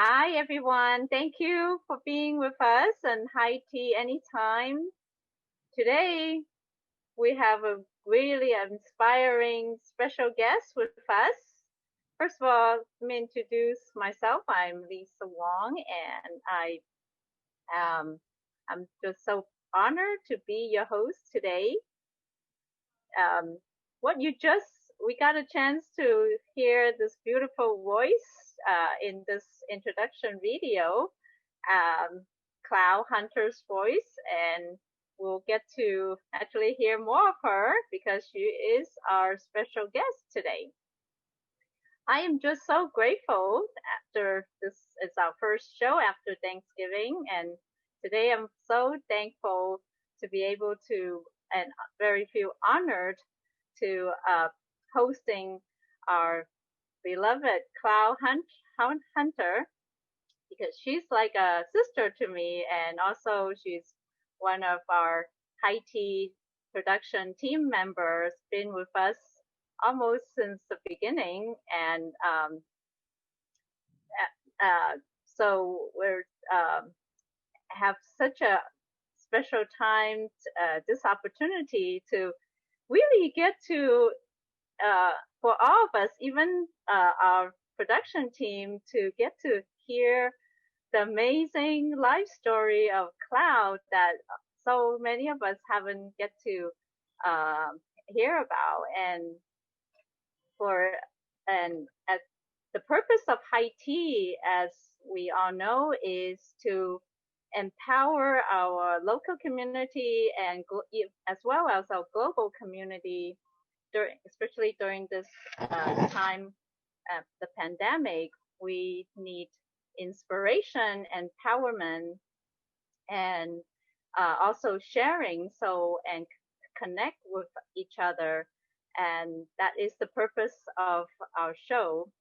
Hi, everyone. Thank you for being with us on Hightea Anytime. Today, we have a really inspiring special guest with us. First of all, let me introduce myself. I'm Lisa Wong, and I'm just so honored to be your host today. We got a chance to hear this beautiful voice in this introduction video, Cloud Hunter's voice, and we'll get to actually hear more of her because she is our special guest today. I am just so grateful after this is our first show after Thanksgiving, and today I'm so thankful to be able to, and very feel honored to hosting our beloved Cloud Hunter, because she's like a sister to me, and also she's one of our Hightea production team members, been with us almost since the beginning, and so we're have such a special time, this opportunity to really get to, for all of us, even our production team, to get to hear the amazing life story of Cloud that so many of us haven't get to hear about. And as the purpose of Hightea, as we all know, is to empower our local community and as well as our global community, especially during this time of the pandemic. We need inspiration, empowerment, and also sharing, and connect with each other. And that is the purpose of our show.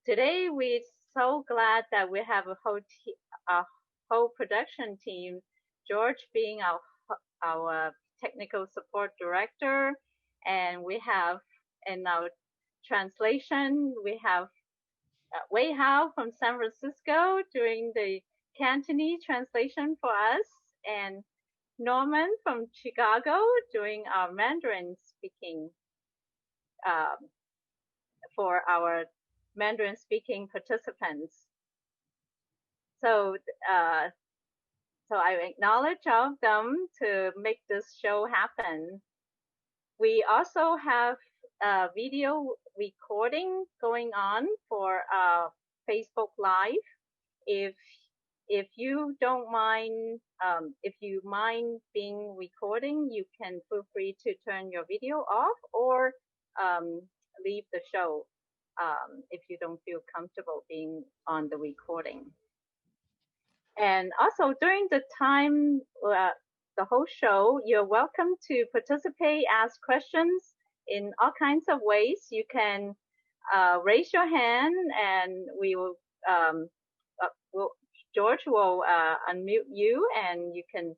Today, we're so glad that we have a whole production team, George being our technical support director, and we have in our translation, we have Wei Hao from San Francisco doing the Cantonese translation for us, and Norman from Chicago doing our Mandarin speaking for our Mandarin speaking participants. So I acknowledge all of them to make this show happen. We also have a video recording going on for Facebook Live. If you don't mind, if you mind being recording, you can feel free to turn your video off or leave the show if you don't feel comfortable being on the recording. And also during the time, the whole show, you're welcome to participate, ask questions in all kinds of ways. You can raise your hand, and we will, George will unmute you, and you can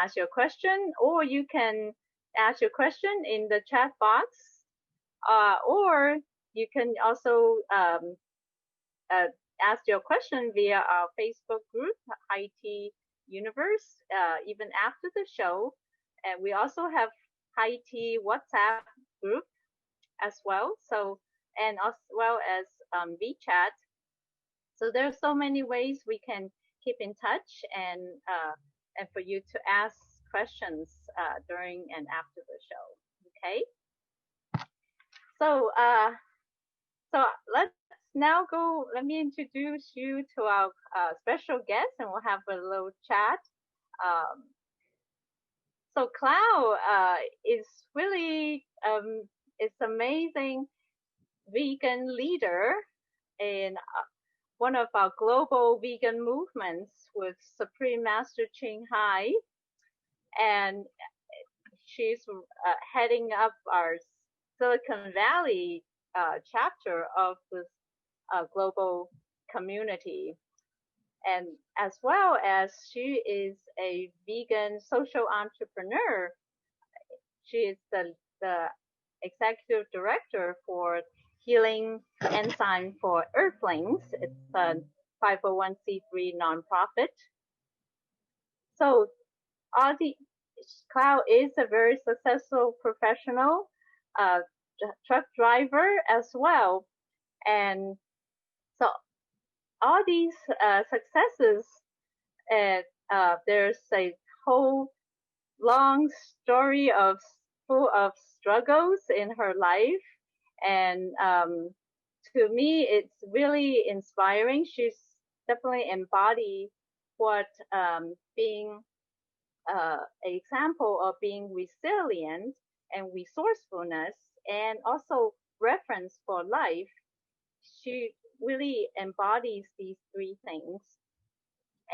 ask your question, or you can ask your question in the chat box, or you can also ask your question via our Facebook group, Hightea Universe, even after the show. And we also have Hightea WhatsApp group as well, so, and as well as WeChat. So there are so many ways we can keep in touch and for you to ask questions during and after the show. Okay. So let's now go. Let me introduce you to our special guest, and we'll have a little chat. So Cloud is really it's amazing vegan leader in one of our global vegan movements with Supreme Master Ching Hai, and she's heading up our Silicon Valley chapter of this global community. And as well as she is a vegan social entrepreneur, she is the executive director for Healing Enzyme for Earthlings. It's a 501c3 nonprofit. So Cloud is a very successful professional truck driver as well. And so all these successes, there's a whole long story full of struggles in her life. And to me, it's really inspiring. She's definitely embodied what being an example of being resilient and resourcefulness, and also reference for life. She really embodies these three things.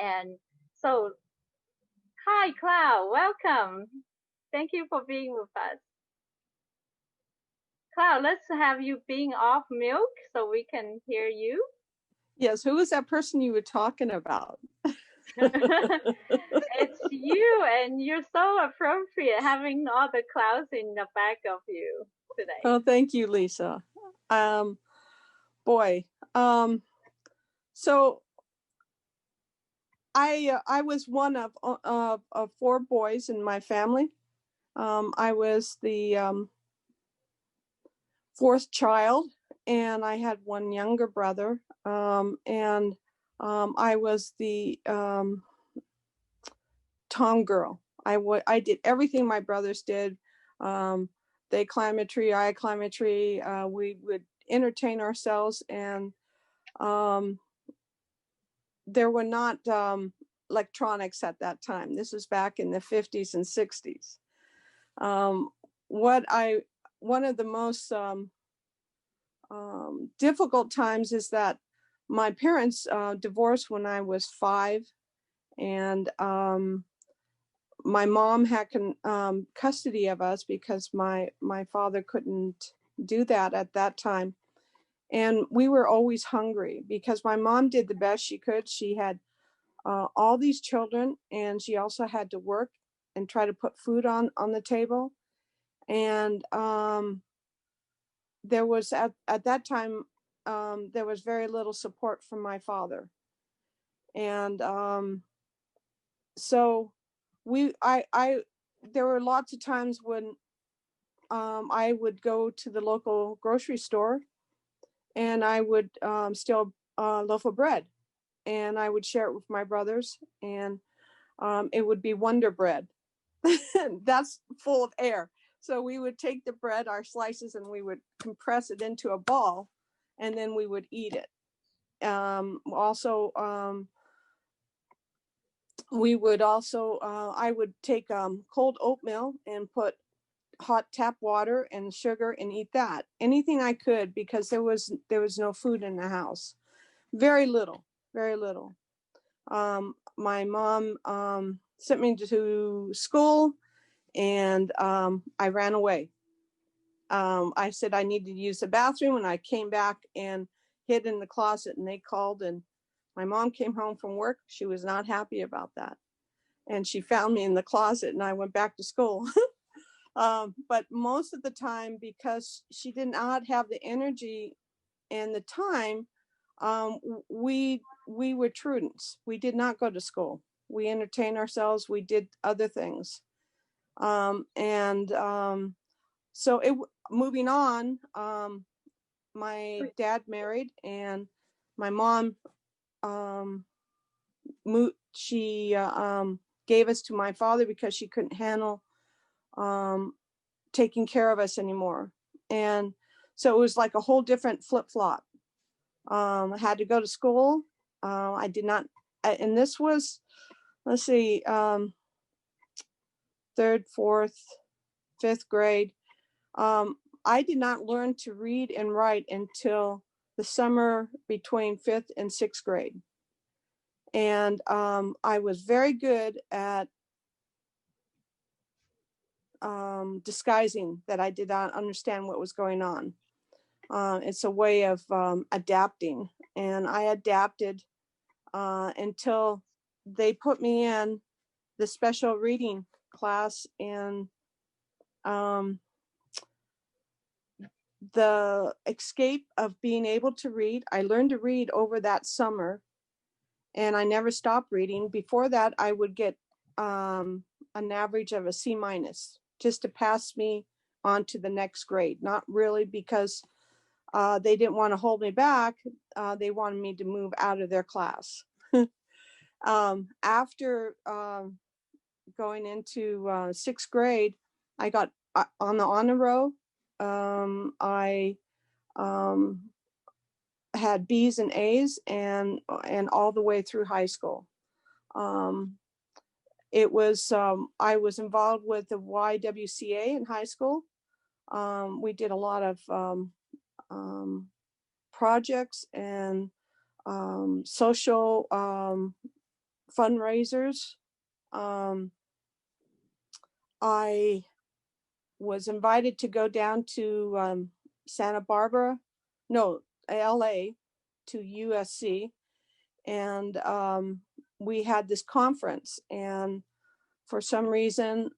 And so, hi, Cloud, welcome. Thank you for being with us. Cloud, let's have you being off milk so we can hear you. Yes, who was that person you were talking about? It's you, and you're so appropriate having all the clouds in the back of you today. Oh, thank you, Lisa. So I was one of four boys in my family. I was the fourth child, and I had one younger brother, and I was the tom girl. I did everything my brothers did. They climb a tree, I climb a tree. We would entertain ourselves, and there were not electronics at that time. This was back in the 50s and 60s. One of the most difficult times is that my parents divorced when I was 5, and my mom had custody of us because my father couldn't do that at that time. And we were always hungry because my mom did the best she could. She had all these children, and she also had to work and try to put food on the table. And there was at that time, there was very little support from my father. And so there were lots of times when I would go to the local grocery store, and I would steal a loaf of bread, and I would share it with my brothers, and it would be Wonder Bread. That's full of air. So we would take the bread, our slices, and we would compress it into a ball, and then we would eat it. I would take cold oatmeal and put hot tap water and sugar and eat that. Anything I could, because there was no food in the house. Very little. My mom sent me to school, and I ran away. I said I needed to use the bathroom, and I came back and hid in the closet, and they called, and my mom came home from work. She was not happy about that. And she found me in the closet, and I went back to school. But most of the time, because she did not have the energy and the time, we were students. We did not go to school. We entertained ourselves. We did other things. Moving on, my dad married, and my mom she gave us to my father because she couldn't handle taking care of us anymore. And so it was like a whole different flip-flop. I had to go to school. I did not, and this was, let's see, 3rd, 4th, 5th grade. I did not learn to read and write until the summer between 5th and 6th grade. And I was very good at disguising that I did not understand what was going on. It's a way of adapting, and I adapted until they put me in the special reading class in the escape of being able to read. I learned to read over that summer, and I never stopped reading. Before that, I would get an average of a C minus just to pass me on to the next grade. Not really because they didn't want to hold me back. They wanted me to move out of their class. After going into sixth grade, I got on the honor roll. I had B's and A's and all the way through high school. It was I was involved with the YWCA in high school. We did a lot of projects and social fundraisers. I was invited to go down to Santa Barbara, no, LA, to USC, and we had this conference, and for some reason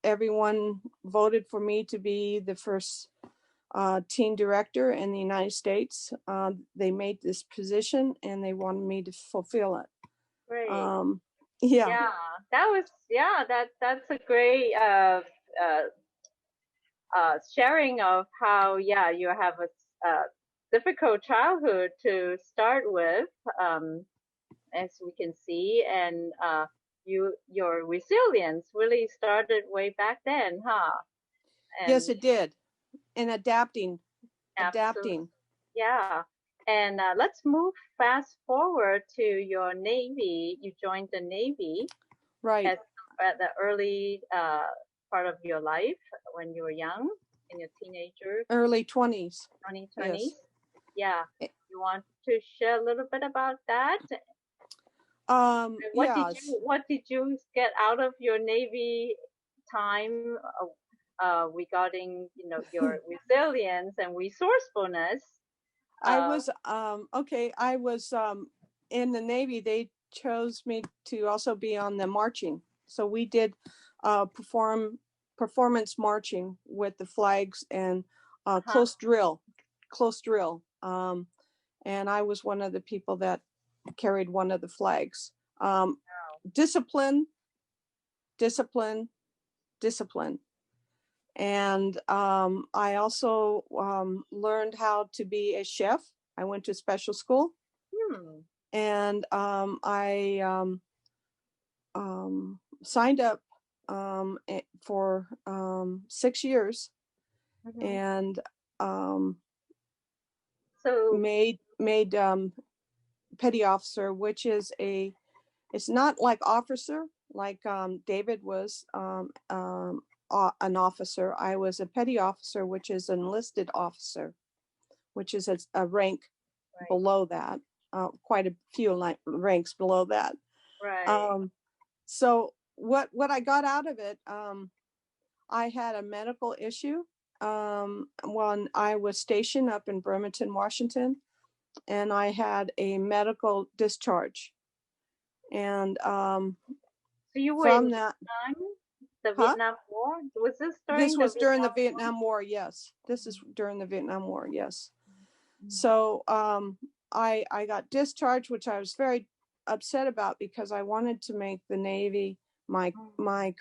everyone voted for me to be the first teen director in the United States. They made this position and they wanted me to fulfill it. Great. Yeah, that was that's a great sharing of how you have a difficult childhood to start with, as we can see, and your resilience really started way back then, huh? And yes, it did. And adapting. Yeah. And let's move fast forward to your Navy. You joined the Navy, right, at the early part of your life when you were young, in your teenager, early 20s. Yes. Yeah. You want to share a little bit about that? What did you get out of your Navy time regarding your resilience and resourcefulness? I was I was in the Navy. They chose me to also be on the marching, so we did performance marching with the flags and close drill, and I was one of the people that carried one of the flags. Discipline. And I also learned how to be a chef. I went to special school, and I signed up for 6 years, and so made petty officer, which is it's not like officer, like David was an officer. I was a petty officer, which is enlisted officer, which is a rank below that, quite a few ranks below that. Right. So what I got out of it, I had a medical issue when I was stationed up in Bremerton, Washington, and I had a medical discharge. And so you were from that, the Vietnam War? Was this during the Vietnam War? Yes, this is during the Vietnam War. Yes. So I got discharged, which I was very upset about because I wanted to make the Navy my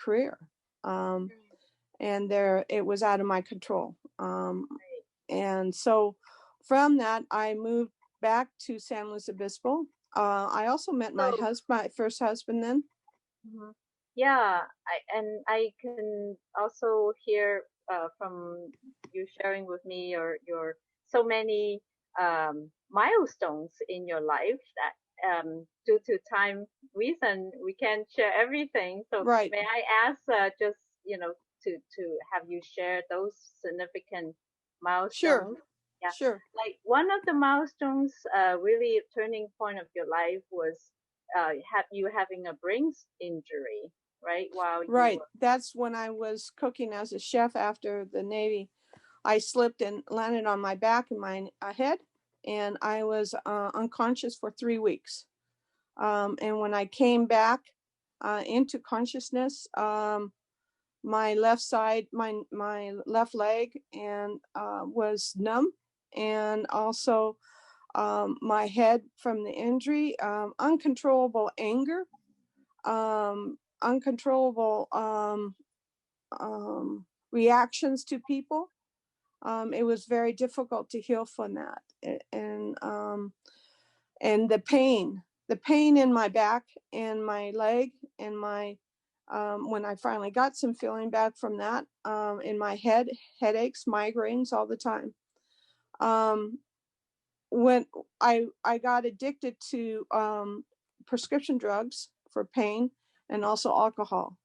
career, and it was out of my control. And so from that, I moved back to San Luis Obispo. I also met my first husband then. Yeah, I can also hear from you sharing with me your so many milestones in your life that due to time reason we can't share everything. So may I ask just to have you share those significant milestones? Sure. Like one of the milestones, really turning point of your life was you having a brain injury, right? That's when I was cooking as a chef after the Navy. I slipped and landed on my back and my head, and I was unconscious for 3 weeks. And when I came back into consciousness, my left side, my left leg, and was numb, and also my head from the injury, uncontrollable anger, uncontrollable reactions to people. It was very difficult to heal from that, and the pain in my back and my leg and my when I finally got some feeling back from that, in my head, headaches, migraines all the time. When I got addicted to prescription drugs for pain and also alcohol.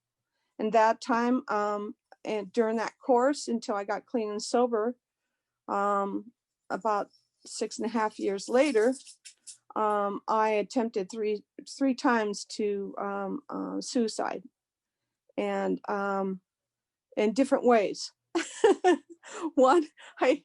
And that time, and during that course, until I got clean and sober, about 6.5 years later, I attempted three times to suicide, and in different ways. One, I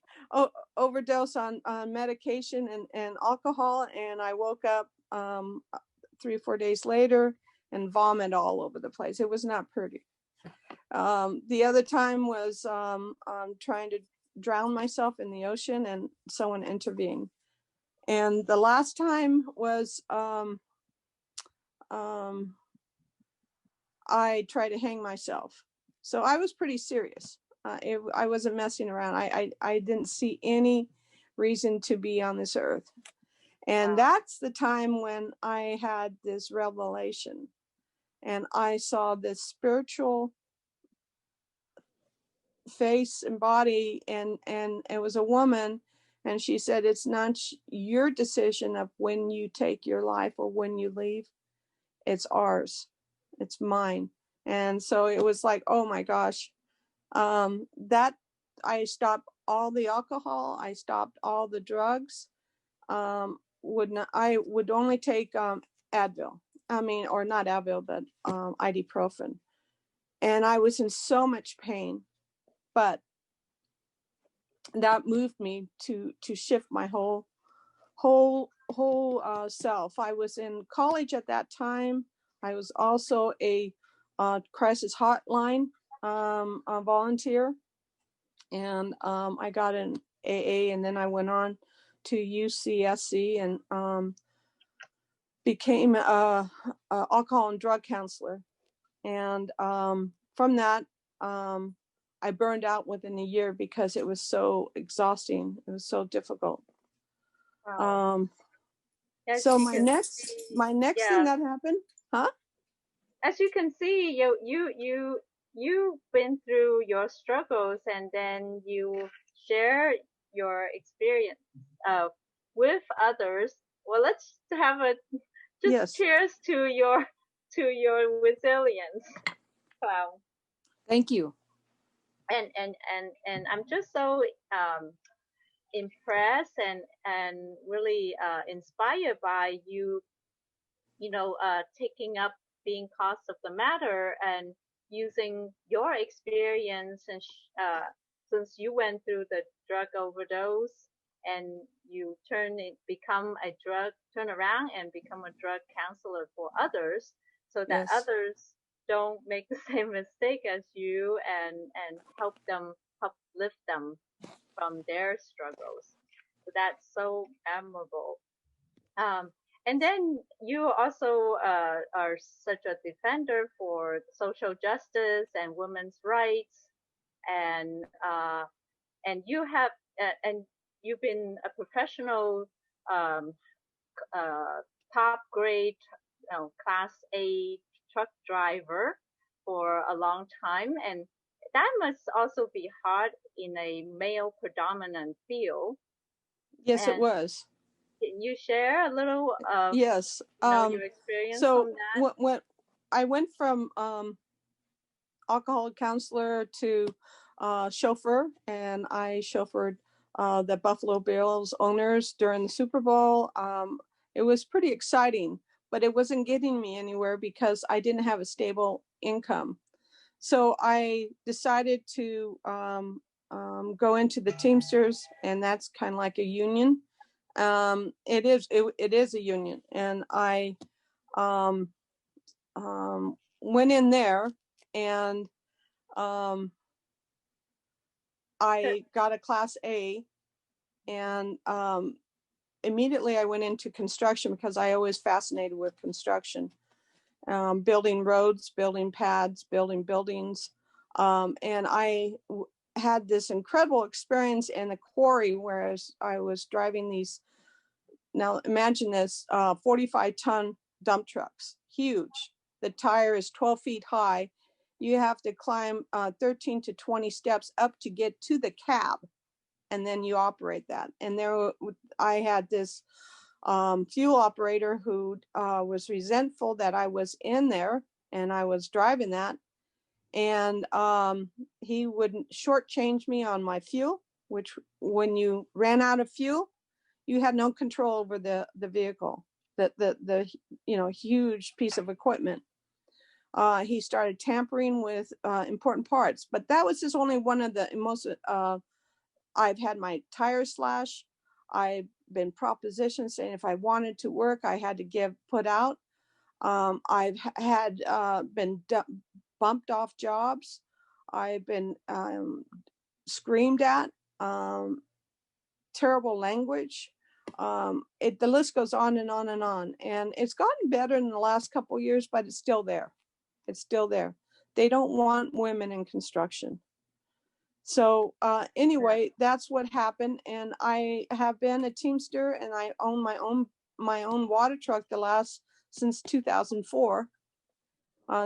overdosed on medication and alcohol, and I woke up 3 or 4 days later and vomit all over the place. It was not pretty. The other time was trying to drown myself in the ocean, and someone intervened. And the last time was I tried to hang myself. So I was pretty serious. I wasn't messing around. I didn't see any reason to be on this earth. And that's the time when I had this revelation, and I saw this spiritual face and body, and it was a woman, and she said, it's not your decision of when you take your life or when you leave. It's ours. It's mine. And so it was like, oh my gosh, that I stopped all the alcohol. I stopped all the drugs. I would only take Advil. Or not Advil, but ibuprofen. And I was in so much pain, but that moved me to shift my whole self. I was in college at that time. I was also a crisis hotline volunteer, and I got an AA, and then I went on to UCSC and became a alcohol and drug counselor. And from that, I burned out within a year because it was so exhausting. It was so difficult. Wow. So my next thing that happened, as you can see, you've been through your struggles, and then you share your experience with others. Well, let's have cheers to your resilience. Wow. Thank you. And I'm just so impressed and really inspired by you taking up being cause of the matter and using your experience, and since you went through the drug overdose, and you turn around and become a drug counselor for others, so that others don't make the same mistake as you, and help lift them from their struggles. So that's so admirable. And then you also are such a defender for social justice and women's rights, and you have and you've been a professional top grade class A truck driver for a long time, and that must also be hard in a male predominant field. Yes, it was. Can you share a little of your experience so from that? when I went from alcohol counselor to chauffeur, and I chauffeured the Buffalo Bills owners during the Super Bowl. It was pretty exciting, but it wasn't getting me anywhere because I didn't have a stable income. So I decided to go into the Teamsters, and that's kind of like a union. It is a union, and I went in there, and I got a Class A, and immediately I went into construction because I always fascinated with construction, building roads, building pads, building buildings. And I had this incredible experience in the quarry where I was driving these, now imagine this, 45-ton dump trucks, huge. The tire is 12 feet high. You have to climb 13 to 20 steps up to get to the cab, and then you operate that. And I had this fuel operator who was resentful that I was in there and I was driving that. And he wouldn't shortchange me on my fuel, which when you ran out of fuel, you had no control over the vehicle, the huge piece of equipment. He started tampering with important parts, but that was just only one of the most. I've had my tires slashed. I've been propositioned saying if I wanted to work, I had to put out. I've had been bumped off jobs. I've been screamed at, terrible language. The list goes on and on and on. And it's gotten better in the last couple of years, but it's still there. It's still there. They don't want women in construction. So anyway, that's what happened. And I have been a Teamster, and I own my own water truck since 2004,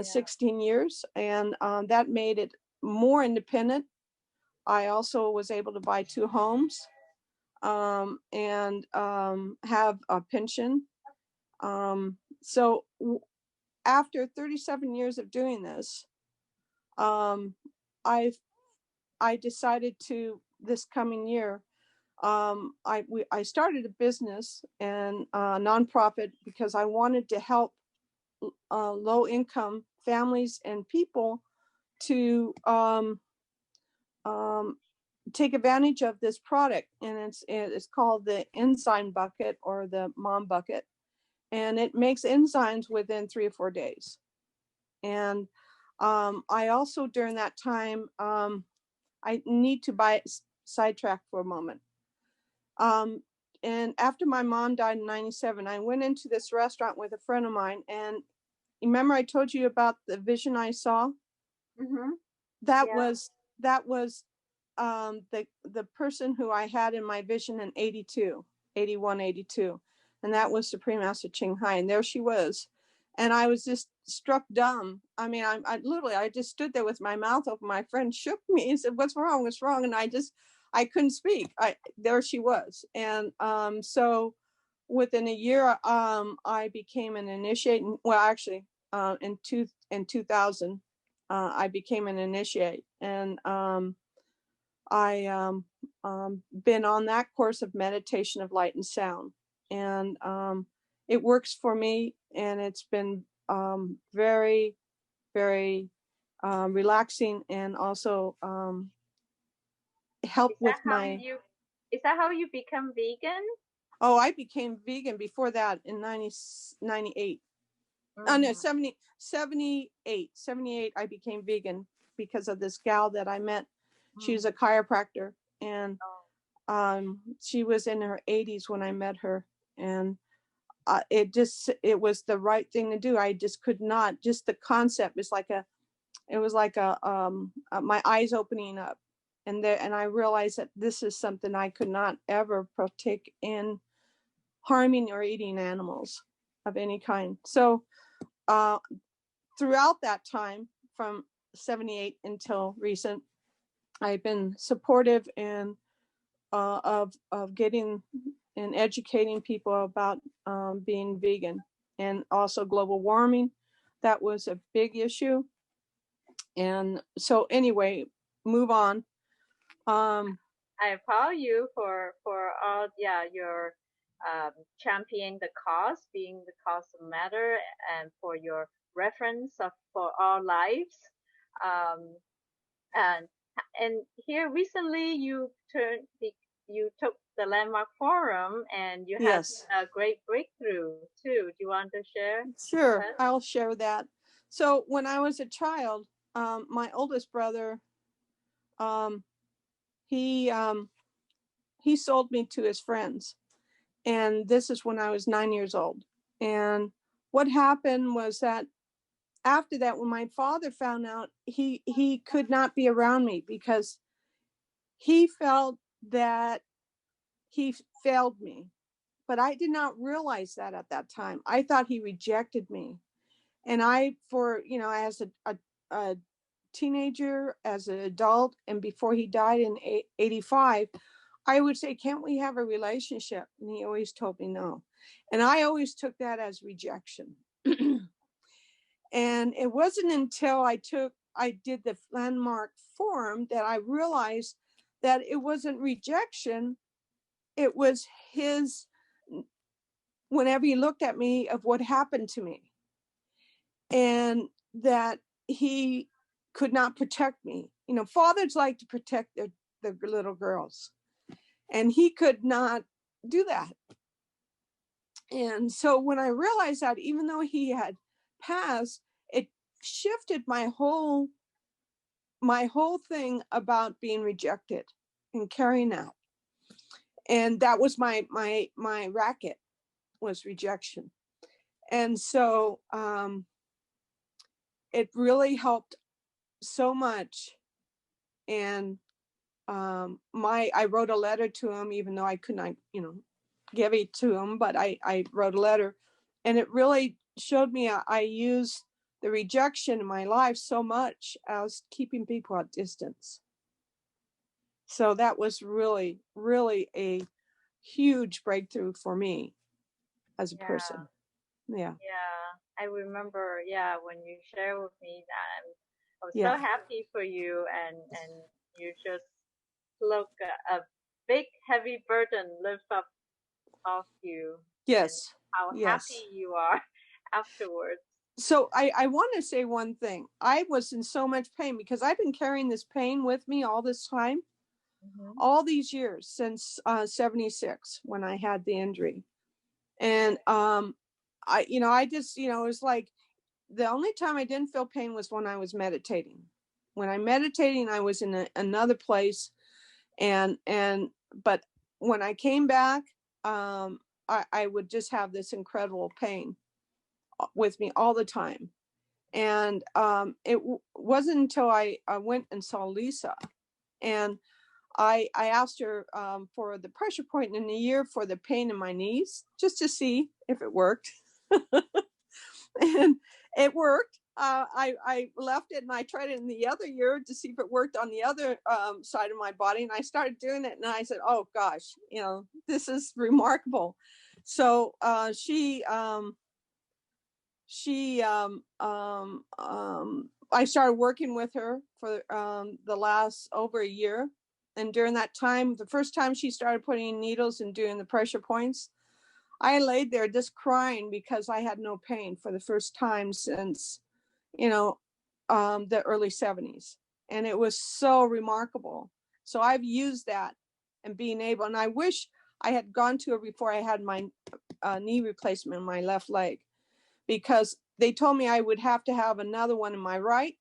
16 years. And that made it more independent. I also was able to buy 2 homes and have a pension. So after 37 years of doing this, I decided to, this coming year, I started a business and a nonprofit because I wanted to help low-income families and people to take advantage of this product. And it's called the enzyme bucket, or the mom bucket. And it makes enzymes within 3 or 4 days. And I also, during that time, I need to sidetrack for a moment. And after my mom died in 97, I went into this restaurant with a friend of mine. And remember I told you about the vision I saw? Mm-hmm. That was the person who I had in my vision in 81, 82. And that was Supreme Master Ching Hai. And there she was. And I was just struck dumb. I mean, I literally just stood there with my mouth open. My friend shook me and said, "What's wrong? What's wrong?" And I couldn't speak. There she was. And so within a year, I became an initiate. Well, actually, in 2000, I became an initiate. And I been on that course of meditation of light and sound. And it works for me, and it's been very, very relaxing, and also help with my. Is that how you become vegan? Oh, I became vegan before that in 98. Oh no, 78. I became vegan because of this gal that I met. She was a chiropractor, and she was in her 80s when I met her, and it was the right thing to do. I just could not, just the concept is it was like my eyes opening up, and I realized that this is something I could not ever partake in, harming or eating animals of any kind. So throughout that time, from 78 until recent, I've been supportive and of getting and educating people about being vegan, and also global warming. That was a big issue. And so anyway, move on. I applaud you for all your championing the cause, being the cause of matter, and for your reference for all lives. And here recently you took the Landmark Forum, and you had a great breakthrough too. Do you want to share? Sure, I'll share that. So when I was a child, my oldest brother, he sold me to his friends. And this is when I was 9 years old. And what happened was that after that, when my father found out, he could not be around me because he felt that he failed me. But I did not realize that at that time. I thought he rejected me. And as a teenager, as an adult, and before he died in 85, I would say, can't we have a relationship? And he always told me no. And I always took that as rejection. And it wasn't until I did the landmark form that I realized that it wasn't rejection. It was his, whenever he looked at me, of what happened to me. And that he could not protect me. Fathers like to protect their little girls. And he could not do that. And so when I realized that, even though he had passed, it shifted my whole thing about being rejected and carrying that. And that was my racket, was rejection. And so it really helped so much. And I wrote a letter to him, even though I could not, give it to him, but I wrote a letter, and it really showed me I used the rejection in my life so much as keeping people at distance. So that was really, really a huge breakthrough for me as a person. Yeah. I remember, when you shared with me that, I was so happy for you, and you just look a big heavy burden lift up off you. Yes. How happy you are afterwards. So I want to say one thing. I was in so much pain because I've been carrying this pain with me all this time, all these years since 76 when I had the injury. And I just, it was like the only time I didn't feel pain was when I was meditating. When I'm meditating, I was in another place, but when I came back, I would just have this incredible pain with me all the time. And it wasn't until I went and saw Lisa, and I asked her for the pressure point in a year for the pain in my knees, just to see if it worked. And it worked. I left it and I tried it in the other year to see if it worked on the other side of my body. And I started doing it, and I said, oh gosh, this is remarkable. So I started working with her for the last over a year. And during that time, the first time she started putting needles and doing the pressure points, I laid there just crying because I had no pain for the first time since, the early 70s. And it was so remarkable. So I've used that and being able, and I wish I had gone to her before I had my knee replacement in my left leg, because they told me I would have to have another one in my right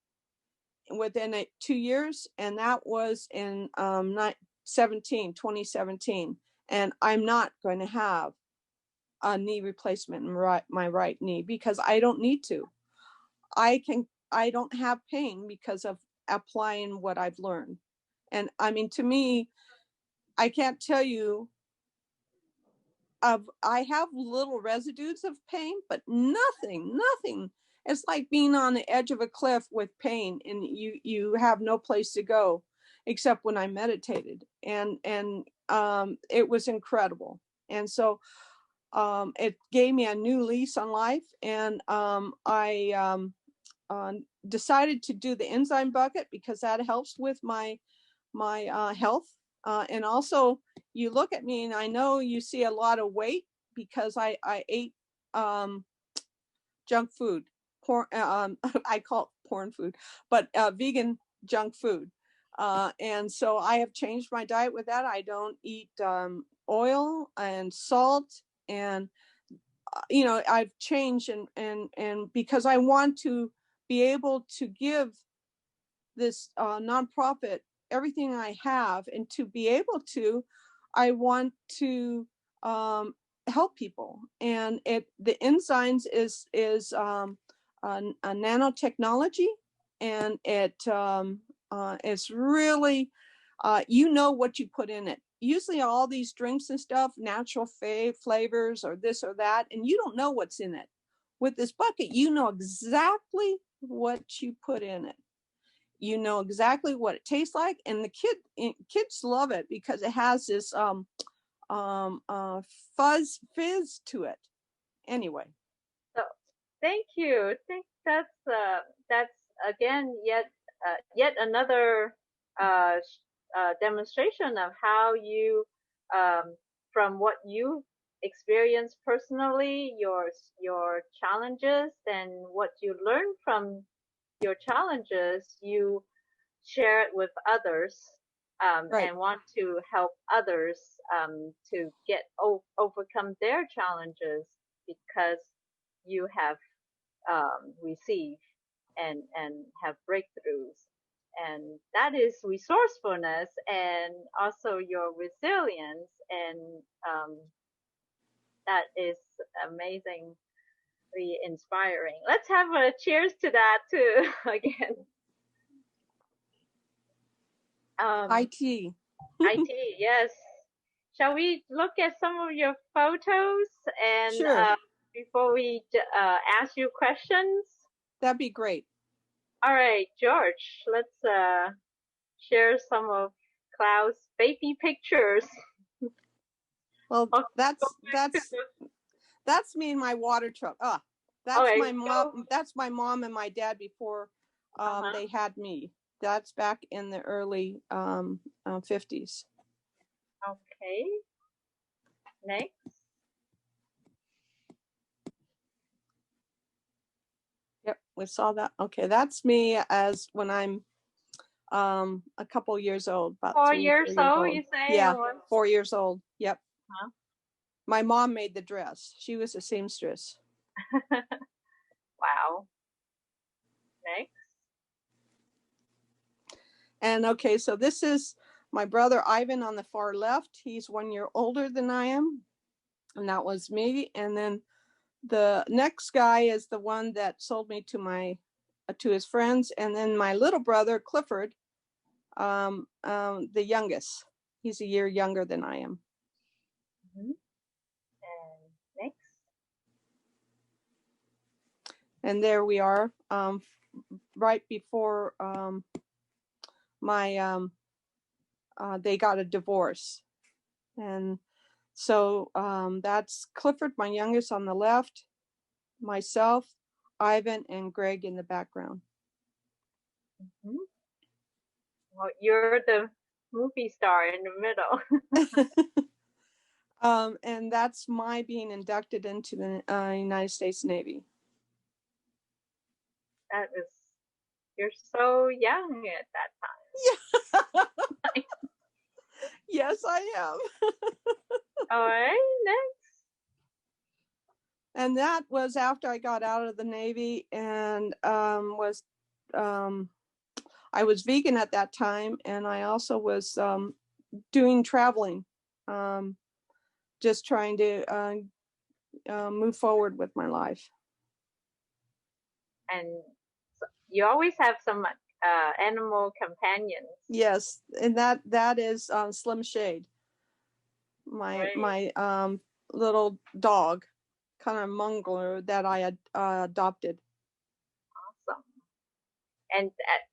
within 2 years. And that was in 2017. And I'm not going to have a knee replacement in my right knee because I don't need to. I don't have pain because of applying what I've learned. And I mean, to me, I can't tell you, I have little residues of pain, but nothing. It's like being on the edge of a cliff with pain, and you have no place to go except when I meditated. And it was incredible. And so it gave me a new lease on life. And I decided to do the enzyme bucket because that helps with my health. And also, you look at me and I know you see a lot of weight because I ate junk food. Porn, I call it porn food, but vegan junk food. And so I have changed my diet with that. I don't eat oil and salt, and I've changed and because I want to be able to give this nonprofit everything I have, and to be able to, I want to help people. And the enzymes is a nanotechnology, and it's really you know what you put in it. Usually all these drinks and stuff, natural flavors or this or that, and you don't know what's in it. With this bucket, you know exactly what you put in it. You know exactly what it tastes like, and the kids love it because it has this fizz to it. Anyway. So thank you. I think that's again yet another demonstration of how you from what you experienced personally, your challenges, and what you learn from your challenges, you share it with others, Right. and want to help others to get overcome their challenges because you have received and have breakthroughs. And that is resourcefulness, and also your resilience, and that is amazingly inspiring. Let's have a cheers to that too again. Hightea. Hightea, yes. Shall we look at some of your photos and Sure. before we ask you questions? That'd be great. All right, George, let's share some of Cloud's baby pictures. Well, that's me in my water truck. That's Okay, my mom. That's my mom and my dad before they had me. That's back in the early 50s. Okay. Next. Yep, we saw that. Okay, that's me as when I'm a couple years old, about 4 3 years old, you say? Yeah, or 4 years old. Yep. Huh? My mom made the dress. She was a seamstress. Wow. Next. And okay, so this is my brother Ivan on the far left. He's 1 year older than I am. And that was me. And then the next guy is the one that sold me to his friends. And then my little brother, Clifford, the youngest. He's a year younger than I am. Mm-hmm. And next. And there we are, right before they got a divorce. And so that's Clifford, my youngest, on the left, myself, Ivan, and Greg in the background. Mm-hmm. Well, you're the movie star in the middle. And that's my being inducted into the United States Navy. You're so young at that time. Yeah. Yes, I am. All right, next. And that was after I got out of the Navy and I was vegan at that time, and I also was doing traveling, just trying to move forward with my life. And so you always have some animal companions. Yes, and that is Slim Shade, my little dog, kind of mongler that I had adopted. Awesome. And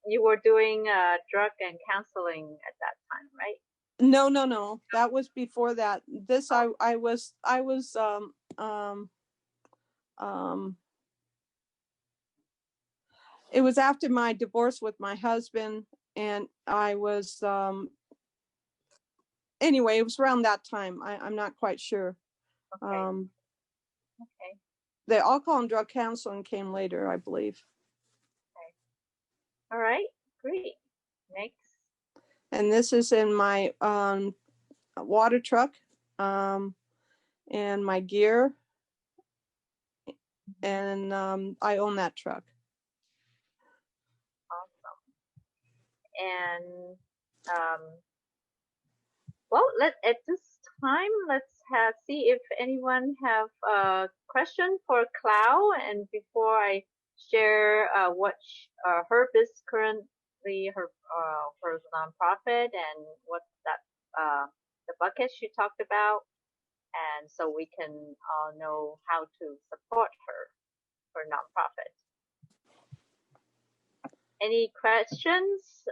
you were doing drug and counseling at that time, right? No. That was before that. This I was it was after my divorce with my husband, and I was anyway, it was around that time. I'm not quite sure. Okay. Okay. The alcohol and drug counseling came later, I believe. Okay. All right, great. Next. And this is in my water truck, and my gear, and I own that truck. Awesome. And at this time, let's see if anyone have a question for Cloud. And before I share what her business currently, her nonprofit, and what that the bucket she talked about, and so we can all know how to support her nonprofit. Any questions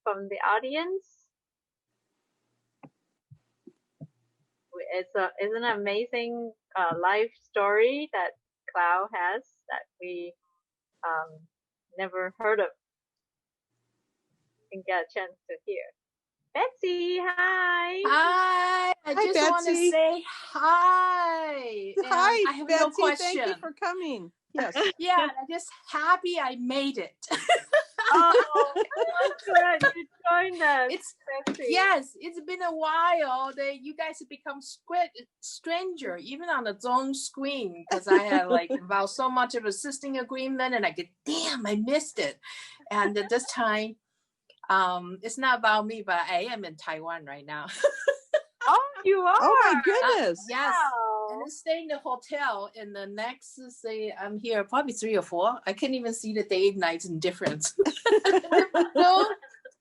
from the audience? It's an amazing life story that Cloud has that we never heard of and get a chance to hear. Betsy, hi. Hi. I just want to say hi. Hi, I have Betsy. No question. Thank you for coming. Yes. Yeah, I'm just happy I made it. Oh, good. You joined us. It's been a while that you guys have become stranger, even on the Zoom screen, because I had about so much of assisting agreement, and I get, damn, I missed it. And at this time, it's not about me, but I am in Taiwan right now. Oh, you are? Oh my goodness. Yes. Wow. And I stay in the hotel in the next, I'm here probably 3 or 4. I can't even see the day and night difference. So,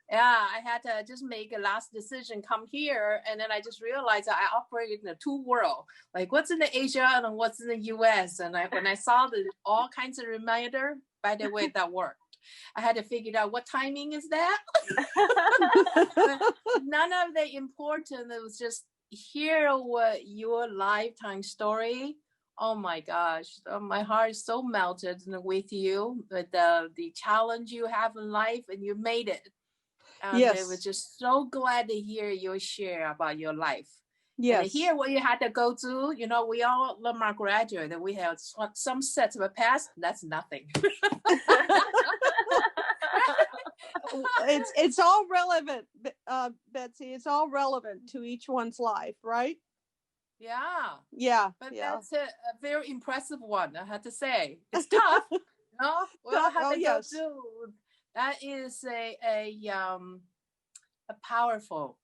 yeah, I had to just make a last decision, come here. And then I just realized that I operate in the 2 world, like what's in the Asia and what's in the US. And when I saw all kinds of reminder, by the way, that worked. I had to figure out what timing is that. None of the important. It was just hear what your lifetime story. Oh my gosh, my heart is so melted with you. With the challenge you have in life, and you made it. Yes, I was just so glad to hear your share about your life. Yes, and to hear what you had to go through. You know, we all love our graduate, and we have some sets of a past. That's nothing. It's all relevant, Betsy. It's all relevant to each one's life, right? Yeah. But that's a very impressive one, I have to say. It's tough. No, we all have to go through. That is a powerful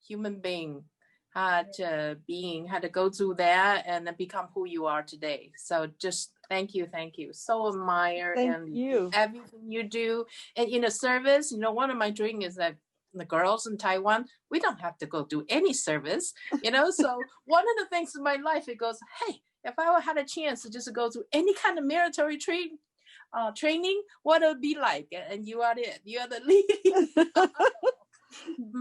human being had to go through that and then become who you are today. So just thank you. So admire everything you do. And in the service, one of my dreams is that the girls in Taiwan, we don't have to go do any service, So one of the things in my life, it goes, hey, if I had a chance to just go through any kind of military training, what it would be like? And you are it. You are the lead.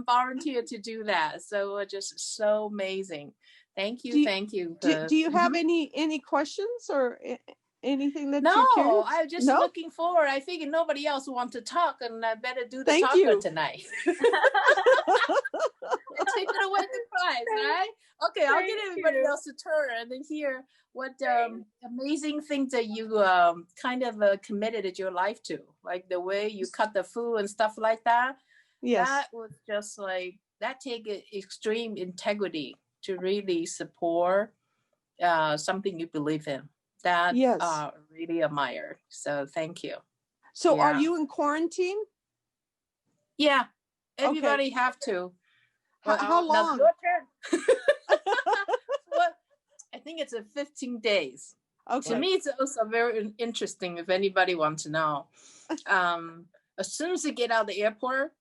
Volunteer to do that. So just so amazing. Thank you. Do you have any questions or anything that no, you're curious? I'm just looking forward. I figured nobody else wants to talk, and I better do the Thank talking you. tonight. Take it away the prize, right? Okay, I'll get everybody else to turn and then hear what amazing things that you kind of committed your life to, like the way you cut the food and stuff like that. Yes. That was just that take extreme integrity to really support something you believe in. That really admire. So thank you. So are you in quarantine? Yeah. Everybody have to. How long? Your turn. Well, I think it's 15 days. Okay. To me, it's also very interesting if anybody wants to know. As soon as you get out of the airport,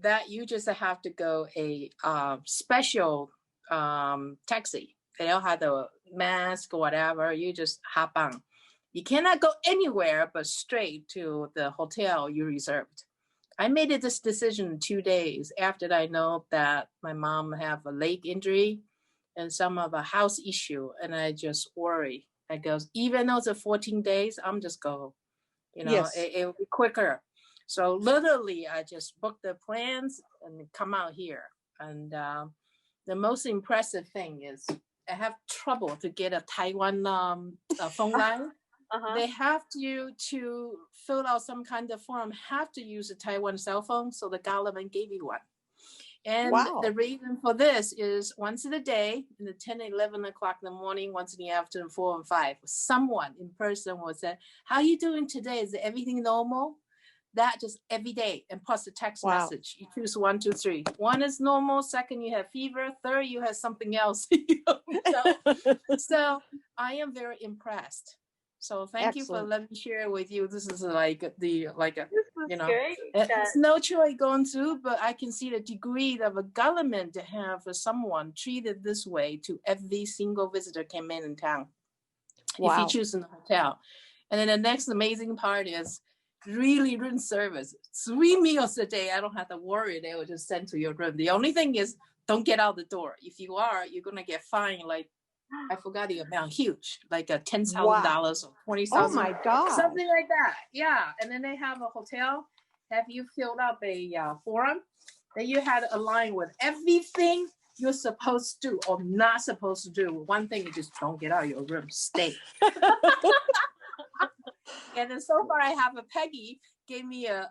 that you just have to go a special taxi. They don't have the mask or whatever. You just hop on. You cannot go anywhere but straight to the hotel you reserved. I made this decision 2 days after I know that my mom have a leg injury and some of a house issue, and I just worry. I goes, even though it's 14 days, I'm just go. It will be quicker. So literally, I just booked the plans and come out here. And the most impressive thing is I have trouble to get a Taiwan phone line. They have to fill out some kind of form, have to use a Taiwan cell phone. So the government gave me one. And the reason for this is once in a day, in the 10, 11 o'clock in the morning, once in the afternoon, 4 and 5, someone in person will say, how are you doing today? Is everything normal? that just every day and post a text message. You choose 1, 2, 3. 1 is normal. 2nd, you have fever. 3rd, you have something else. So I am very impressed. So thank you for letting me share with you. This is great. It's no choice going through, but I can see the degree of a government to have someone treated this way to every single visitor came in town. If you choose in the hotel. And then the next amazing part is really room service. 3 meals a day. I don't have to worry. They will just send to your room. The only thing is don't get out the door. If you are, you're going to get fined like, I forgot the amount, huge, like $10,000 or $20,000. Oh my God. Something like that. Yeah. And then they have a hotel. Have you filled up a form? Then you had a line with everything you're supposed to or not supposed to do. One thing is just don't get out of your room. Stay. And then so far I have a Peggy gave me a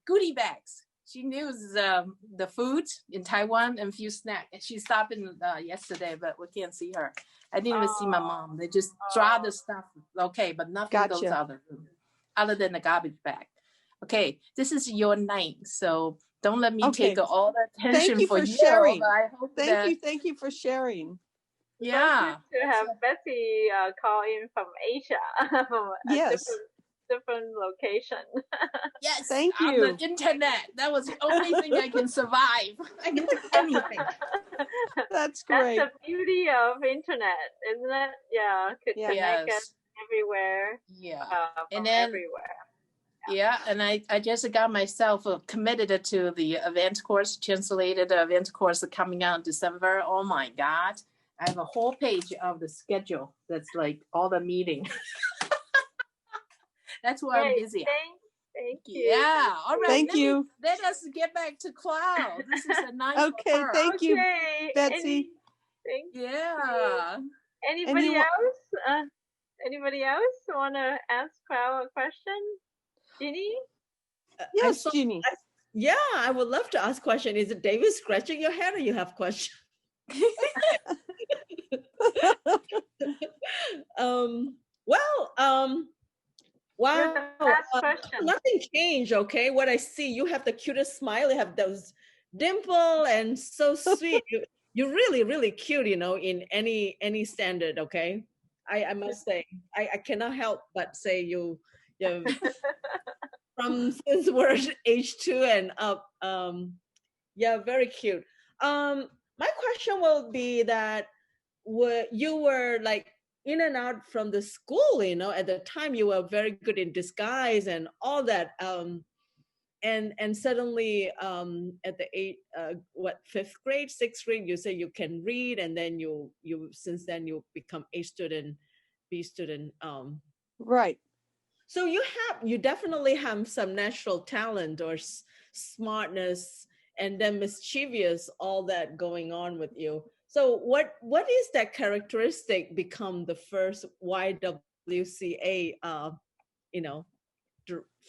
goodie bags. She knew the food in Taiwan and a few snacks. And she stopped in yesterday, but we can't see her. I didn't even see my mom. They just draw the stuff. Okay, but nothing goes out of the room other than the garbage bag. Okay, this is your night. So don't let me take all the attention for you. Sharing. I hope Thank you for sharing. Yeah. To have Betsy call in from Asia. From different location. Yes, thank you. On the internet. That was the only thing I can survive. I can do anything. That's great. That's the beauty of internet, isn't it? Yeah, could connect us everywhere. Yeah, and then everywhere. Yeah, and I just got myself committed to the event course, translated event course coming out in December. Oh my God. I have a whole page of the schedule that's like all the meeting. That's why I'm busy. Thank you. Yeah. All right. Thank you. Let us get back to Cloud. This is a nice Okay. Thank you, Betsy. Thank you. Yeah. Anybody else? Anybody else want to ask Cloud a question? Ginny? Yes, Ginny. I would love to ask a question. Is it David scratching your head or you have a question? Wow, nothing changed, okay? What I see, you have the cutest smile, you have those dimple and so sweet. You're really, really cute, in any standard, okay? I must say, I cannot help but say you from since we're age 2 and up, very cute. My question will be that you were like in and out from the school, at the time you were very good in disguise and all that. And suddenly at the 5th grade, 6th grade, you say you can read, and then you since then you become A student, B student. Right. So you definitely have some natural talent or smartness, and then mischievous, all that going on with you. So what is that characteristic become the first YWCA,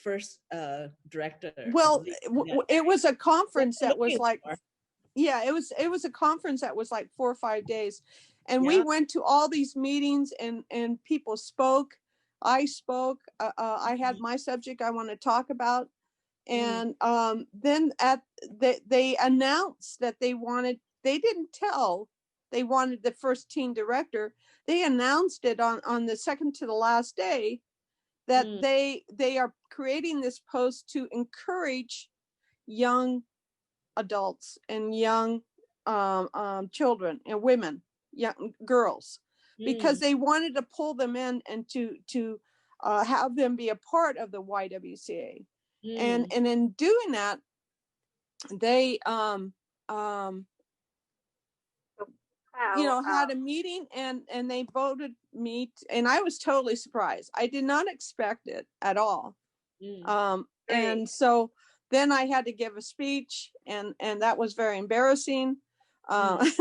first director? Well, it was a conference that was like, it was a conference that was like 4 or 5 days. And we went to all these meetings and people spoke. I spoke. I had my subject I want to talk about. And then they announced that they wanted the first teen director. They announced it on the second to the last day that they are creating this post to encourage young adults and young children and women, young girls, because they wanted to pull them in and to have them be a part of the YWCA. And in doing that, they had a meeting and they voted me and I was totally surprised. I did not expect it at all. And so then I had to give a speech and that was very embarrassing. And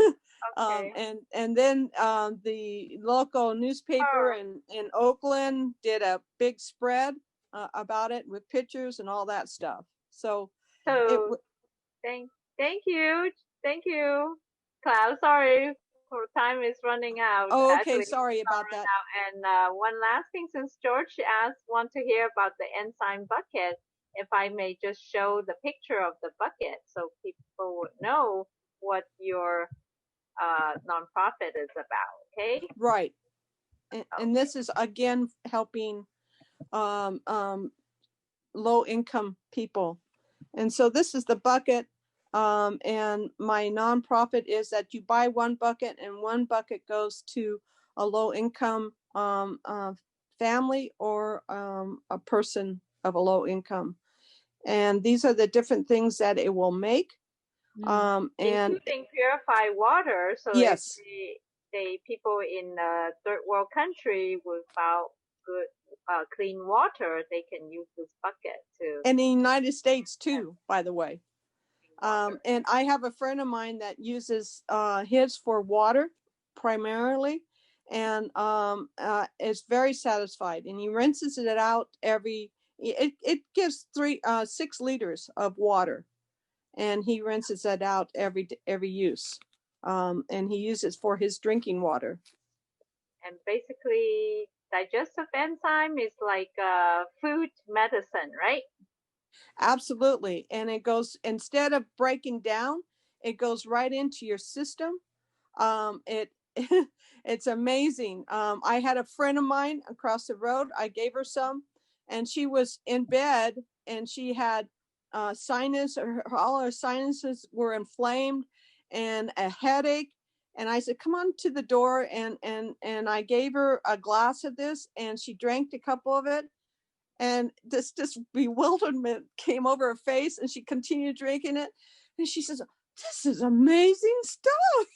then the local newspaper in Oakland did a big spread about it with pictures and all that stuff. So thank you, Cloud. Sorry, time is running out. Oh, okay, sorry about that. And one last thing, since George want to hear about the ensign bucket, if I may just show the picture of the bucket so people would know what your nonprofit is about, okay? Right. And this is, again, helping low-income people. And so this is the bucket. And my nonprofit is that you buy one bucket, and one bucket goes to a low-income family or a person of a low income. And these are the different things that it will make. And including purified water. So yes, they people in third world country without good clean water, they can use this bucket too. And in the United States too, by the way. And I have a friend of mine that uses his for water primarily, and is very satisfied. And he rinses it out it gives 6 liters of water, and he rinses it out every use. And he uses for his drinking water. And basically, digestive enzyme is like food medicine, right? Absolutely. And it goes, instead of breaking down, it goes right into your system. It's amazing. I had a friend of mine across the road. I gave her some, and she was in bed, and she had sinus, all her sinuses were inflamed, and a headache. And I said, come on to the door. And I gave her a glass of this, and she drank a couple of it. And this bewilderment came over her face, and she continued drinking it. And she says, this is amazing stuff.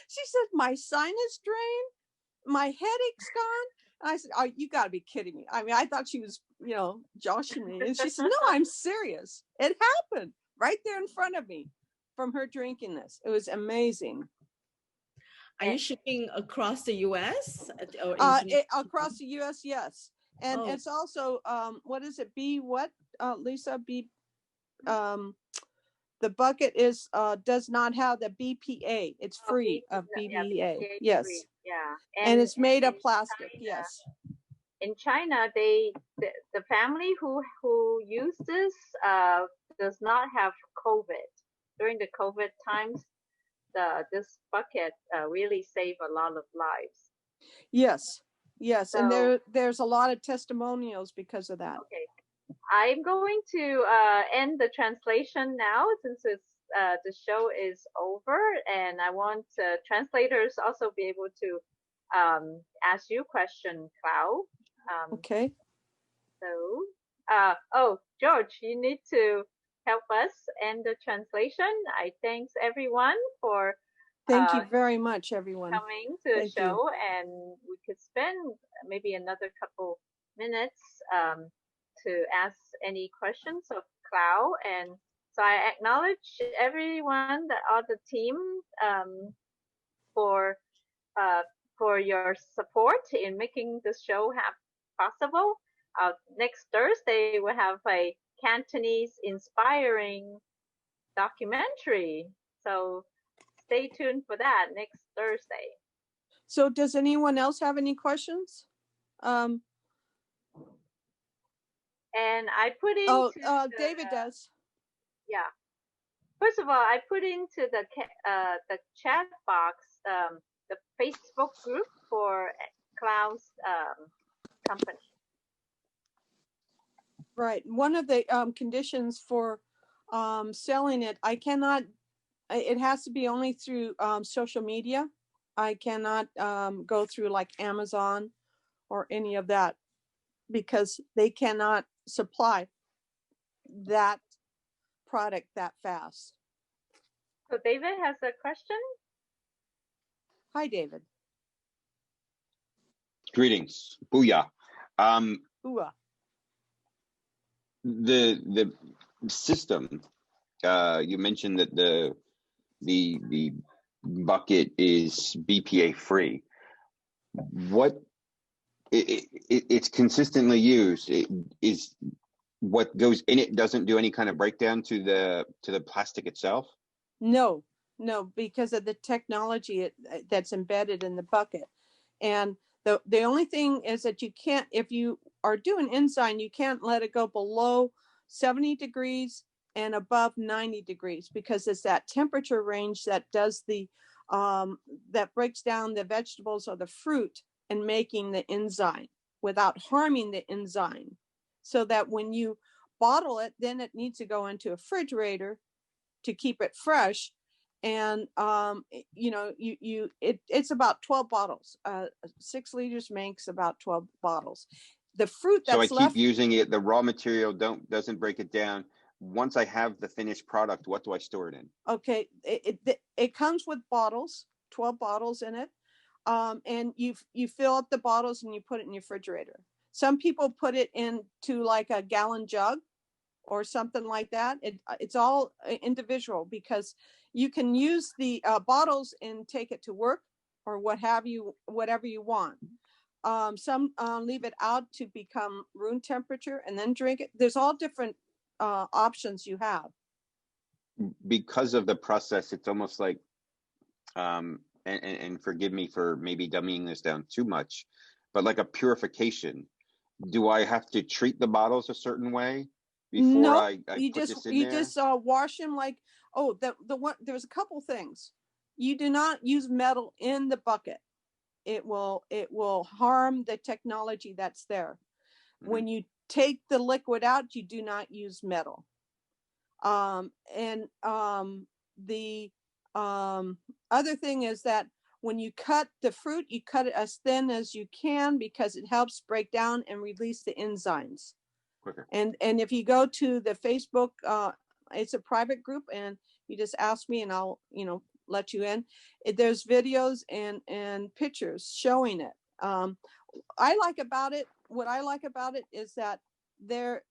She said, my sinus drained, my headache's gone. And I said, oh, you got to be kidding me. I mean, I thought she was, joshing me. And she said, no, I'm serious. It happened right there in front of me from her drinking this. It was amazing. Are you shipping across the U.S.? Across the U.S., yes. And it's also, what is it? Lisa? The bucket does not have the BPA. It's free of BPA. Yeah, yes. free. Yeah. And it's made of plastic. China, yes. In China, the family who use this does not have COVID. During the COVID times, this bucket really saved a lot of lives. Yes. Yes, so, and there's a lot of testimonials because of that. Okay, I'm going to end the translation now since it's, the show is over, and I want translators also be able to ask you a question, Cloud. Okay. So, George, you need to help us end the translation. I thanks everyone for. Thank you very much, everyone. Coming to the show, and we could spend maybe another couple minutes to ask any questions of Cloud. And so I acknowledge everyone, all the team, for your support in making this show possible. Next Thursday we'll have a Cantonese inspiring documentary. So. Stay tuned for that next Thursday. So does anyone else have any questions? And I put into David does. Yeah. First of all, I put into the chat box the Facebook group for Cloud's company. Right. One of the conditions for selling it, it has to be only through social media. I cannot go through like Amazon or any of that because they cannot supply that product that fast. So David has a question. Hi, David. Greetings. Booyah. Booyah. The system, you mentioned that the bucket is BPA free. What it's consistently used. It is what goes in it doesn't do any kind of breakdown to the plastic itself. No, because of the technology that's embedded in the bucket. And the only thing is that you can't, if you are doing enzyme, you can't let it go below 70 degrees and above 90 degrees, because it's that temperature range that does that breaks down the vegetables or the fruit and making the enzyme without harming the enzyme. So that when you bottle it, then it needs to go into a refrigerator to keep it fresh. And it's about 12 bottles. 6 liters makes about 12 bottles. The fruit that's left. So I keep using it. The raw material doesn't break it down. Once I have the finished product, what do I store it in? Okay, it comes with bottles, 12 bottles in it, and you fill up the bottles and you put it in your refrigerator. Some people put it into like a gallon jug or something like that. It's all individual, because you can use the bottles and take it to work or whatever you want. Some leave it out to become room temperature and then drink it. There's all different options you have. Because of the process, it's almost like, and forgive me for maybe dumbing this down too much, but like a purification. Do I have to treat the bottles a certain way before I put this in there? You just wash them like, the one, there's a couple things. You do not use metal in the bucket. It will harm the technology that's there. Mm-hmm. When you take the liquid out, you do not use metal. The other thing is that when you cut the fruit, you cut it as thin as you can, because it helps break down and release the enzymes. Quicker. And if you go to the Facebook, it's a private group, and you just ask me and I'll, let you in. There's videos and pictures showing it. What I like about it is that there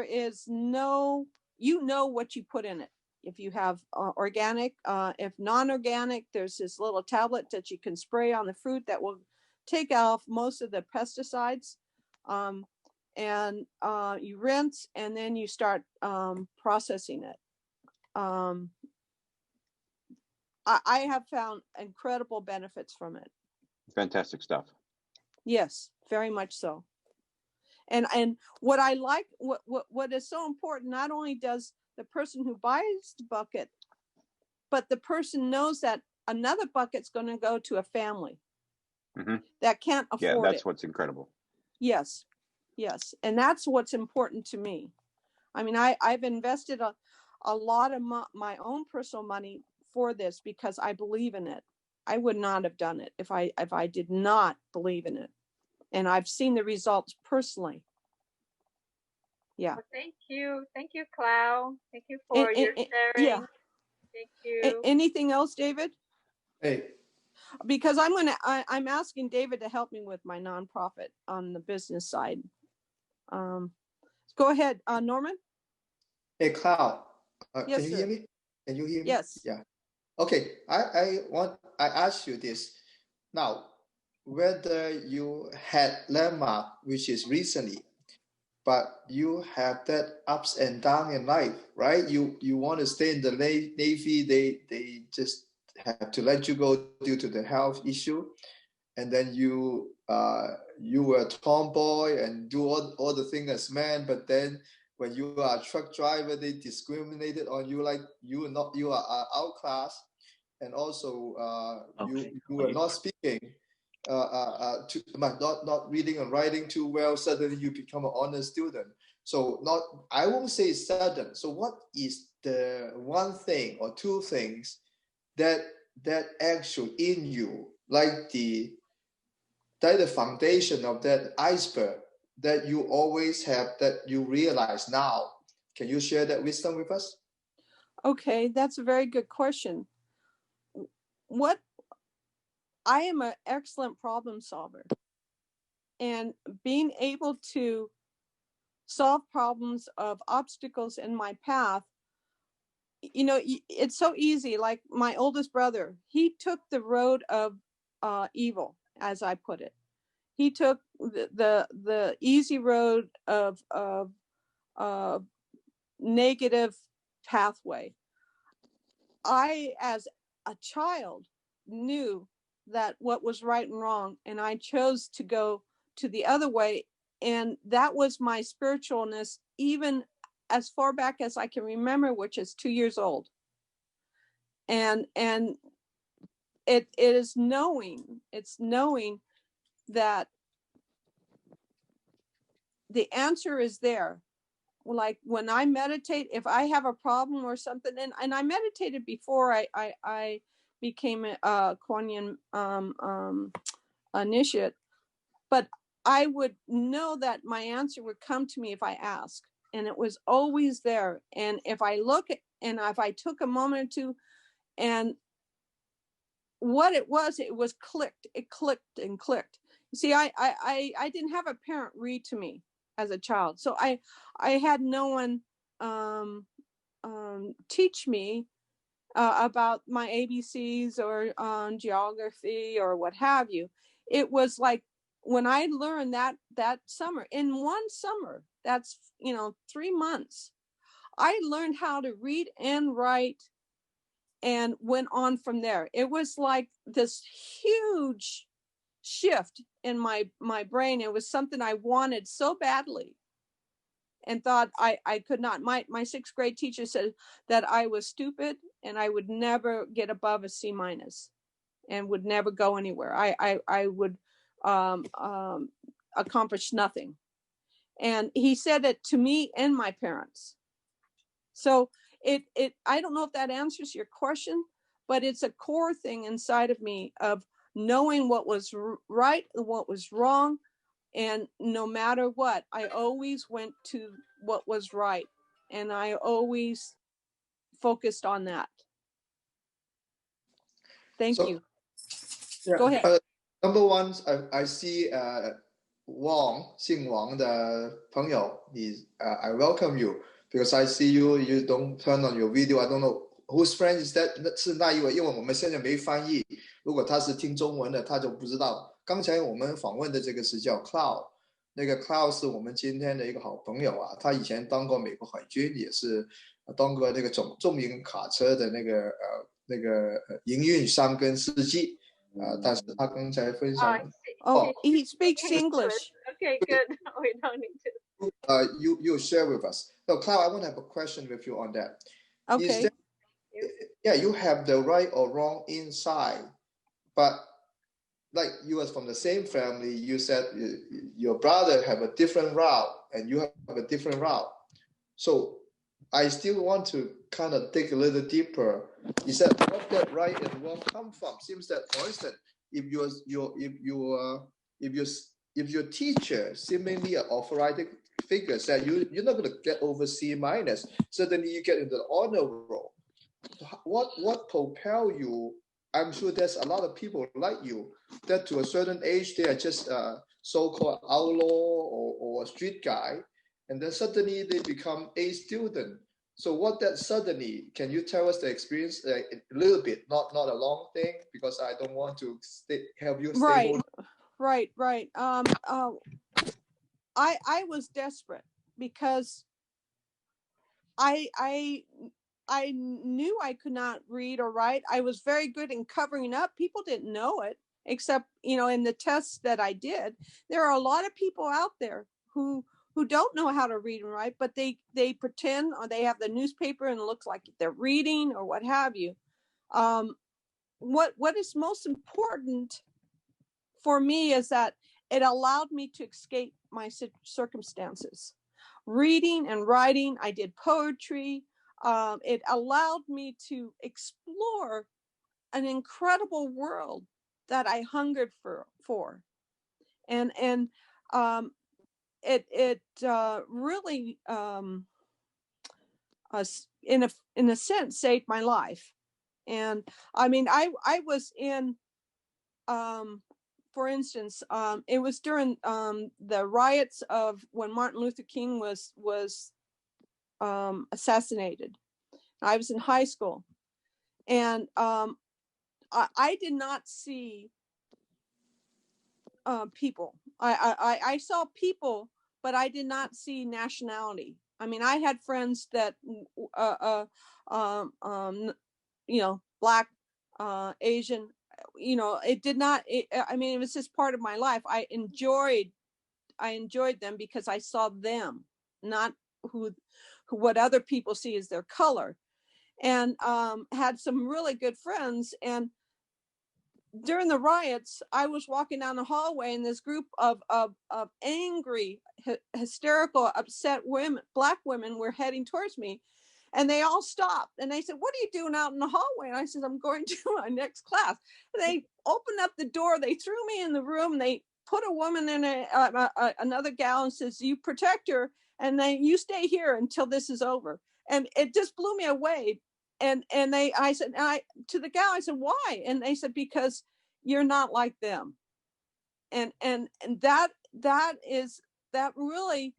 is no, what you put in it. If you have organic, if non-organic, there's this little tablet that you can spray on the fruit that will take off most of the pesticides. And you rinse, and then you start processing it. I have found incredible benefits from it. Fantastic stuff. Yes, very much so. And what I like, what is so important, not only does the person who buys the bucket, but the person knows that another bucket's going to go to a family that can't afford it. Yeah, that's what's incredible. Yes. And that's what's important to me. I mean, I've invested a lot of my own personal money for this because I believe in it. I would not have done it if I did not believe in it. And I've seen the results personally. Yeah. Well, thank you, Cloud. Thank you for your sharing. Yeah. Thank you. Anything else, David? Hey. Because I'm asking David to help me with my nonprofit on the business side. Go ahead, Norman. Hey, Cloud. Yes, can you hear me? Can you hear me? Yes. Yeah. Okay. I ask you this now, whether you had landmark, which is recently, but you have that ups and downs in life, right? You want to stay in the Navy. They just have to let you go due to the health issue, and then you were a tomboy and do all the things as men, but then when you are a truck driver, they discriminated on you, like you are outclassed, and also you were not speaking, not reading and writing too well. Suddenly you become an honor student. So I won't say sudden. So what is the one thing or two things that actually in you, like the foundation of that iceberg that you always have, that you realize now? Can you share that wisdom with us? Okay, that's a very good question. I am an excellent problem solver, and being able to solve problems of obstacles in my path, it's so easy. Like my oldest brother, he took the road of evil, as I put it. He took the easy road of negative pathway. I, as a child, knew that what was right and wrong, and I chose to go to the other way. And that was my spiritualness, even as far back as I can remember, which is 2 years old. And it's knowing that the answer is there. Like when I meditate, if I have a problem or something, and I meditated before I became a Kuan Yin initiate, but I would know that my answer would come to me if I asked, and it was always there. And if I look at, and if I took a moment or two, and what it was clicked. It clicked and clicked. You see, I didn't have a parent read to me as a child, so I had no one teach me about my ABCs or geography or what have you. It was like when I learned that summer, in one summer, that's 3 months, I learned how to read and write and went on from there. It was like this huge shift in my brain. It was something I wanted so badly and thought I could not. My 6th grade teacher said that I was stupid and I would never get above a C- and would never go anywhere. I would accomplish nothing. And he said it to me and my parents. So I don't know if that answers your question, but it's a core thing inside of me of knowing what was right and what was wrong. And no matter what, I always went to what was right. And I always focused on that. Thank you. Yeah, Go ahead. Number one, I see Wang, 姓王的朋友, I welcome you because I see you don't turn on your video. I don't know whose friend is that. 是那一位，因为我们现在没翻译。如果他是听中文的，他就不知道。刚才我们访问的这个是叫 Cloud， 那个 Cloud 是我们今天的一个好朋友啊，他以前当过美国海军，也是当过那个重型卡车的那个营运商跟司机。但是他刚才分享。He speaks English. Okay, good. We don't need to. You share with us. No, Cloud, I want to have a question with you on that. Okay. You have the right or wrong inside, but like you are from the same family, you said your brother have a different route and you have a different route. So I still want to kind of dig a little deeper. You said what that right and wrong come from? Seems that, for instance, if your teacher seemingly an authoritative figure said you're not going to get over C-, suddenly you get into the honor roll. What propel you? I'm sure there's a lot of people like you that to a certain age they are just so-called outlaw or a street guy, and then suddenly they become a student. So what that suddenly, can you tell us the experience a little bit, not a long thing, because I don't want to help you stay. Right. I was desperate because I knew I could not read or write. I was very good in covering up. People didn't know it, except, in the tests that I did. There are a lot of people out there who don't know how to read and write, but they pretend, or they have the newspaper and it looks like they're reading or what have you. What is most important for me is that it allowed me to escape my circumstances. Reading and writing, I did poetry. It allowed me to explore an incredible world that I hungered for. And it really, in a sense, saved my life. And I mean, I was in, for instance, it was during the riots of when Martin Luther King was assassinated. I was in high school, and I did not see people. I saw people, but I did not see nationality. I mean, I had friends that, Black, Asian, it did not, I mean, it was just part of my life. I enjoyed them because I saw them, not what other people see as their color, and had some really good friends. And during the riots, I was walking down the hallway, and this group of angry, hysterical, upset women, Black women, were heading towards me. And they all stopped, and they said, "What are you doing out in the hallway?" And I said, "I'm going to my next class." And they opened up the door. They threw me in the room. They put a woman in another gal and says, "You protect her, and then you stay here until this is over." And it just blew me away. And I said to the gal, I said, "Why?" And they said, "Because you're not like them." And that really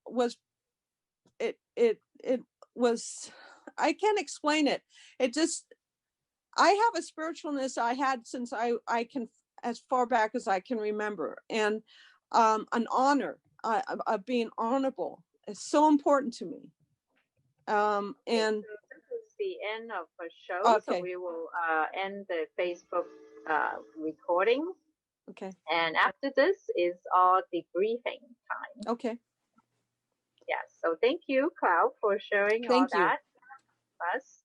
was it was, I can't explain it. It just, I have a spiritualness I had since I can, as far back as I can remember, and an honor of being honorable is so important to me. And this is the end of our show. Okay. So we will end the Facebook recording. Okay. And after this is all debriefing time. Okay. Yes. So thank you, Cloud, for sharing all that with us.